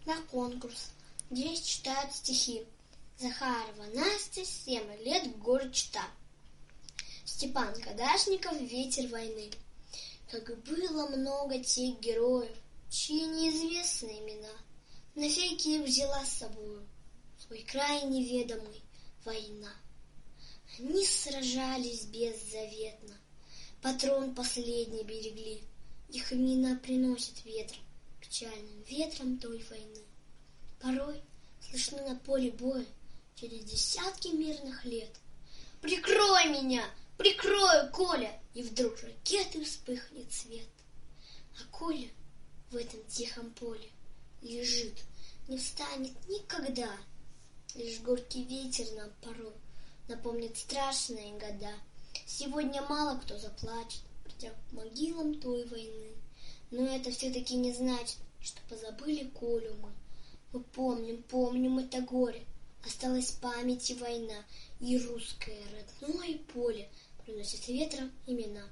на конкурс, где читают стихи. Захарова Настя, 7 лет, город Чита. Степан Кадашников, ветер войны. Как было много тех героев, чьи неизвестны имена, навеки их взяла с собою свой край неведомый война. Они сражались беззаветно, патрон последний берегли, их имена приносят ветром, печальным ветром той войны. Порой слышны на поле боя через десятки мирных лет: «Прикрой меня! Прикрой, Коля!» И вдруг ракеты вспыхнет свет. А Коля в этом тихом поле лежит, не встанет никогда. Лишь горький ветер нам порой напомнит страшные года. Сегодня мало кто заплачет, придя к могилам той войны. Но это все-таки не значит, что позабыли Колю мы. Мы помним это горе. Осталась в памяти война, и русское родное поле приносит ветром имена.